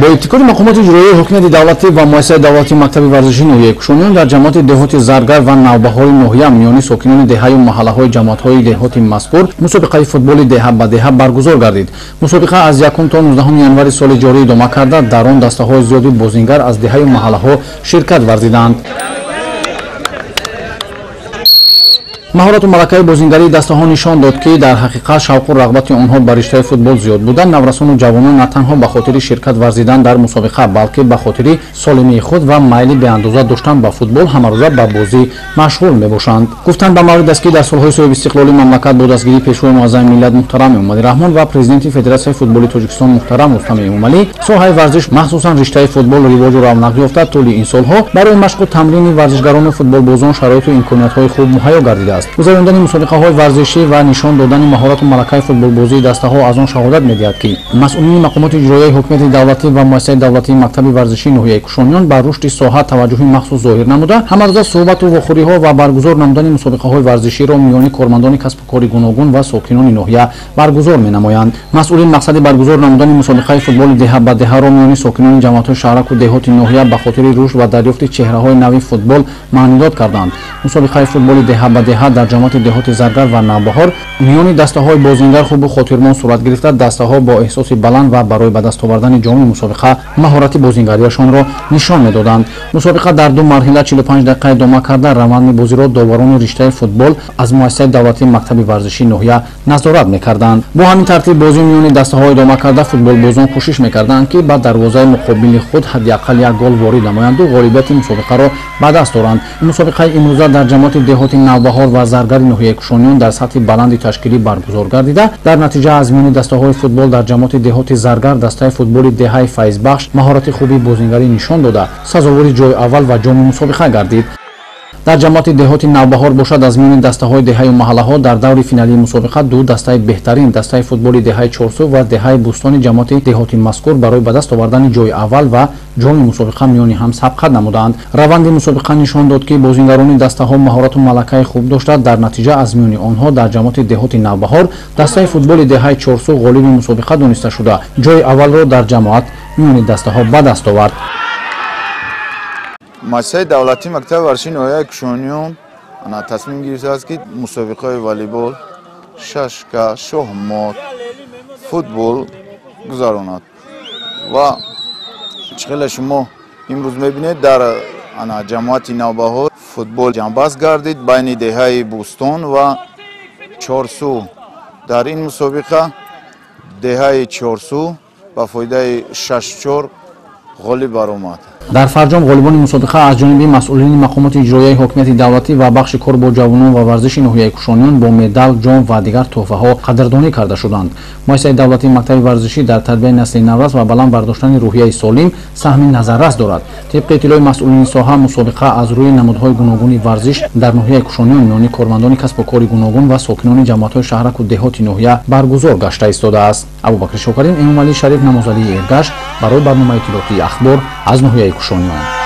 با ابتکار مقامات اجرایی حکومت دولتی و مؤسسه دولتی مکتب ورزشی نوحیه کشانیان در جماعت دهات زرگر و نوبهار نوحیه میان ساکنان دهه و محله‌های جماعت‌های دهات مذکور مسابقه فوتبال دهه به دهه برگزار گردید. مسابقه از 1 تا 19 ینوار سال جاری ادامه کرده. در آن دسته‌های زیادی بازیگر از دهه و محله‌ها شرکت ورزیدند. مهارت و ملکه بازیگری دسته‌ها نشان داد که در حقیقت شوق و رغبت آنها بر رشته فوتبال زیاد بودند. نورسان و جوانان نه تنها به خاطر شرکت ورزیدن در مسابقه بلکه به خاطر سالمی خود و میل به اندازه داشتن به فوتبال همروزه به بازی مشغول میباشند. گفتند به مورد است که در سالهای صاحب استقلال مملکت با دستگیری پیشوای معظم ملت محترم امامعلی رحمان و پرزیدنت فدراسیون فوتبال تاجیکستان محترم رستم امامعلی ساحه ورزش مخصوصا رشته فوتبال رواج و رونق یافته. طول این سالها برای مشق و تمرین ورزشگران فوتبال بازان شرایط و امکانات‌های خوب مهیا گردیده است. گذراندن مسابقه‌های ورزشی و نشان دادن مهارت و ملکه فوتبال بازی دسته‌ها از آن شهادت می‌دهد که مسئولین مقامات اجرایی حکومت دولتی و مؤسسه دولتی مکتب ورزشی نوحیه کشانیان بر رشد ساحه توجه مخصوص ظاهر نموده همراه صحبت و واخوری‌ها و برگزار نمودن مسابقه‌های ورزشی را میان کارمندان کسب و کار گوناگون و ساکنان نوحیه برگزار می‌نمایند. مسئولین مقصد برگزار نمودن مسابقه فوتبال دهه به دهه را میان ساکنان جماعت‌های شهرک و دهات نوحیه به خاطر رشد و دریافت چهره‌های نوی فوتبال معنی داد کردند. مسابقه فوتبال دهه به دهه در جماعت دهات زرگر و نوبهار میان دسته‌های بازیگر خوب و خاطرمان صورت گرفته. دسته‌ها با احساس بلند و برای به دست آوردن جام مسابقه مهارت بازیگریشان را نشان می‌دادند. مسابقه در دو مرحله 45 دقیقه ادامه کرده. روند بازی را داوران رشته فوتبال از مؤسسه دولتی مکتب ورزشی نوحیه نظارت می‌کردند. با همین ترتیب بازی میان دسته‌ها ادامه کرده. فوتبال بازان کوشش می‌کردند که با دروازه مقابل خود حداقل یک گل وارد نمایند و غالبیت مسابقه را به دست آورند. مسابقه امروزه در جماعت دهات نوبهار و زرگر نوحیه کشانیان در سطح بلند تشکیلی برگزار گردیده. در نتیجه از میان دسته‌های فوتبال در جماعت دهات زرگر دسته فوتبال دهه فیضبخش مهارت خوبی بازیگری نشان داده سزاوار جای اول و جام مسابقه گردید. در جماعت دهات نوبهار باشد از میان دسته‌های دهه و محله‌ها در دور فینالی مسابقه دو دسته بهترین دسته فوتبال دهه چورسو و دهه بوستان جماعت دهات مذکور برای به دست آوردن جای اول و جام مسابقه میان هم سبقت نمودند. روند مسابقه نشان داد که بازیگران دسته‌ها مهارت و ملکه خوب داشتند. در نتیجه از میان آنها در جماعت دهات نوبهار دسته فوتبال دهه چورسو غالب مسابقه دانسته شده. جای اول را در جماعت میان دسته‌ها به دست آورد. مؤسسه دولتی مکتب ورزشی نوحیه کشانیان تصمیم گرفته است که مسابقه والیبال، ششکه، شهمات، فوتبال گذراند و چقدر شما امروز میبینید در جماعت نوبهار فوتبال جنبست گردید بین دهه بوستان و چورسو. در این مسابقه دهه چورسو با فایده 6-4 غالب برآمد. در فرجام غالبان مسابقه از جانب مسئولین مقامات اجرایی حکومت دولتی و بخش کار با جوانان و ورزش نوحیه کشانیان با مدال، جام و دیگر تحفه‌ها قدردانی کرده شدند. مؤسسه دولتی مکتب ورزشی در تربیت نسل نوست و بلند برداشتن روحیه سالم سهم نظررس دارد. طبق اطلاع مسئولین ساحه مسابقه از روی نمودهای گوناگون ورزش در نوحیه کشانیان میان کارمندان کسب و کار گوناگون و ساکنان جماعت‌های شهرک و دهات نوحیه برگزار گشته ایستاده است. ابوبکر شکرین، امامعلی شریف، نمازعلی ایرگشت برای برنامه اطلاعاتی اخبار از نوحیه کشانیان.